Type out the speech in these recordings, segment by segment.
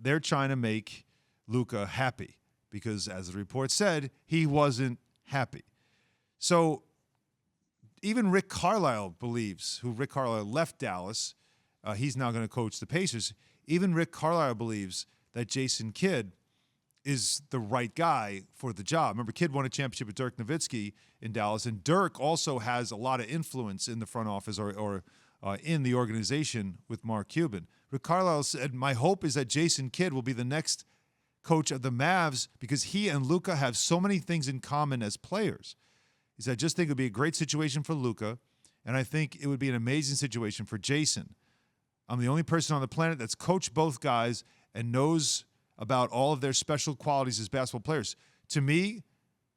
they're trying to make Luka happy because, as the report said, he wasn't happy. So even Rick Carlisle believes, Rick Carlisle left Dallas, he's now going to coach the Pacers. Even Rick Carlisle believes that Jason Kidd is the right guy for the job. Remember, Kidd won a championship with Dirk Nowitzki in Dallas, and Dirk also has a lot of influence in the front office or in the organization with Mark Cuban. Rick Carlisle said, my hope is that Jason Kidd will be the next coach of the Mavs because he and Luka have so many things in common as players. He said, I just think it would be a great situation for Luka, and I think it would be an amazing situation for Jason. I'm the only person on the planet that's coached both guys and knows about all of their special qualities as basketball players. To me,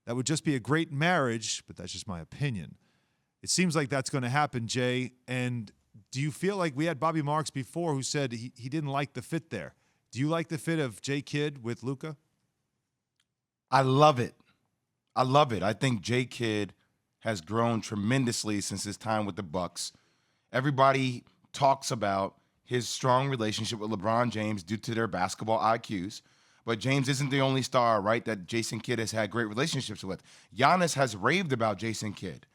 that would just be a great marriage, but that's just my opinion. It seems like that's going to happen, Jay. And do you feel like we had Bobby Marks before who said he didn't like the fit there? Do you like the fit of Jay Kidd with Luka? I love it. I think Jay Kidd has grown tremendously since his time with the Bucks. Everybody talks about his strong relationship with LeBron James due to their basketball IQs. But James isn't the only star, right, that Jason Kidd has had great relationships with. Giannis has raved about Jason Kidd.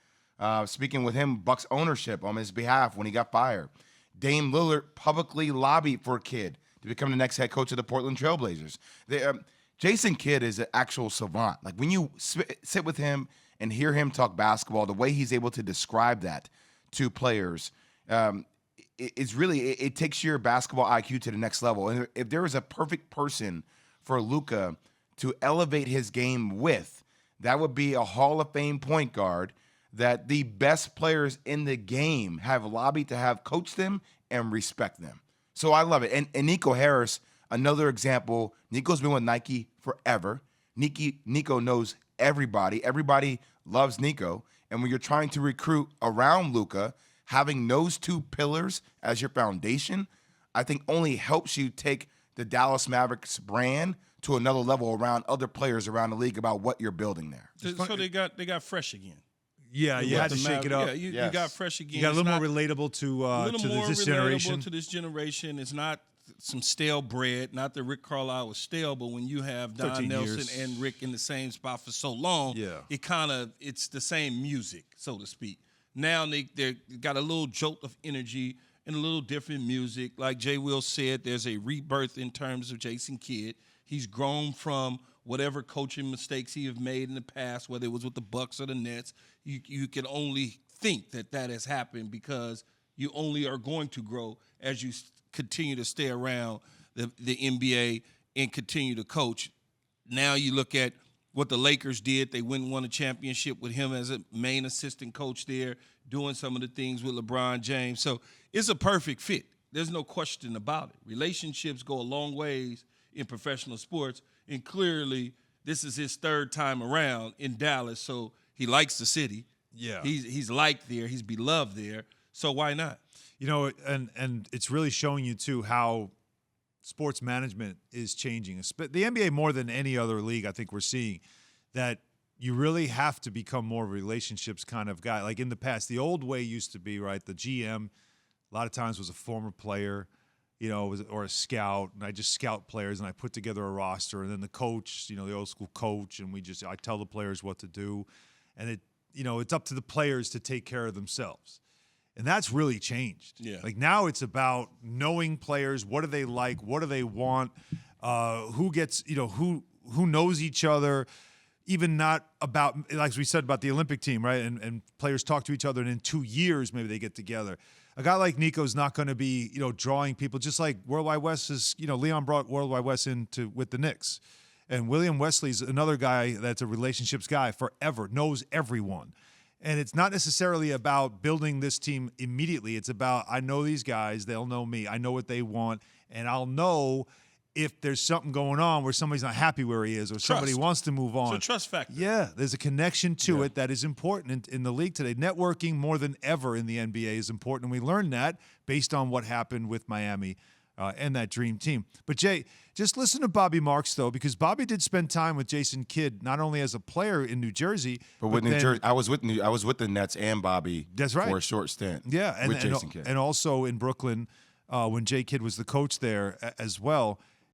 Speaking with him, Bucks ownership on his behalf when he got fired. Dame Lillard publicly lobbied for Kidd to become the next head coach of the Portland Trailblazers. Jason Kidd is an actual savant. Like when you sit with him and hear him talk basketball, the way he's able to describe that to players, it takes your basketball IQ to the next level. And if there was a perfect person for Luka to elevate his game with, that would be a Hall of Fame point guard that the best players in the game have lobbied to have coach them and respect them. So I love it. And Nico Harris, another example. Nico's been with Nike forever. Nico knows everybody. Everybody loves Nico. And when you're trying to recruit around Luka, having those two pillars as your foundation, I think only helps you take the Dallas Mavericks brand to another level around other players around the league about what you're building there. So they got fresh again. Yeah, you had to shake it up. Yeah, you got fresh again. You got a little more relatable to this generation. To this generation. It's not some stale bread. Not that Rick Carlisle was stale, but when you have Don Nelson and Rick in the same spot for so long, it's the same music, so to speak. Now they got a little jolt of energy and a little different music. Like Jay Will said, there's a rebirth in terms of Jason Kidd. He's grown from whatever coaching mistakes he have made in the past, whether it was with the Bucks or the Nets. You can only think that has happened because you only are going to grow as you continue to stay around the NBA and continue to coach. Now you look at what the Lakers did. They went and won a championship with him as a main assistant coach there, doing some of the things with LeBron James. So it's a perfect fit. There's no question about it. Relationships go a long ways in professional sports, and clearly this is his third time around in Dallas, so he likes the city. Yeah. He's liked there. He's beloved there. So why not? You know, and it's really showing you, too, how sports management is changing. The NBA, more than any other league, I think we're seeing that you really have to become more relationships kind of guy. Like in the past, the old way used to be, right, the GM a lot of times was a former player, you know, or a scout, and I just scout players and I put together a roster, and then the coach, you know, the old school coach, and I tell the players what to do, and it's up to the players to take care of themselves. And that's really changed. Yeah. Like now it's about knowing players, what do they like, what do they want, who gets, who knows each other, even not about, like we said about the Olympic team, right? And players talk to each other, and in 2 years maybe they get together. A guy like Nico's not going to be, drawing people, just like Worldwide West is, Leon brought Worldwide West with the Knicks. And William Wesley's another guy that's a relationships guy forever, knows everyone. And it's not necessarily about building this team immediately. It's about, I know these guys, they'll know me, I know what they want, and I'll know if there's something going on where somebody's not happy where he is or somebody wants to move on. It's a trust factor. Yeah, there's a connection to it that is important in the league today. Networking more than ever in the NBA is important, and we learned that based on what happened with Miami and that dream team. But, Jay, just listen to Bobby Marks, though, because Bobby did spend time with Jason Kidd, not only as a player in New Jersey. But with New Jersey, I was with the Nets and Bobby for a short stint. Yeah, with Jason Kidd. And also in Brooklyn when Jay Kidd was the coach there as well.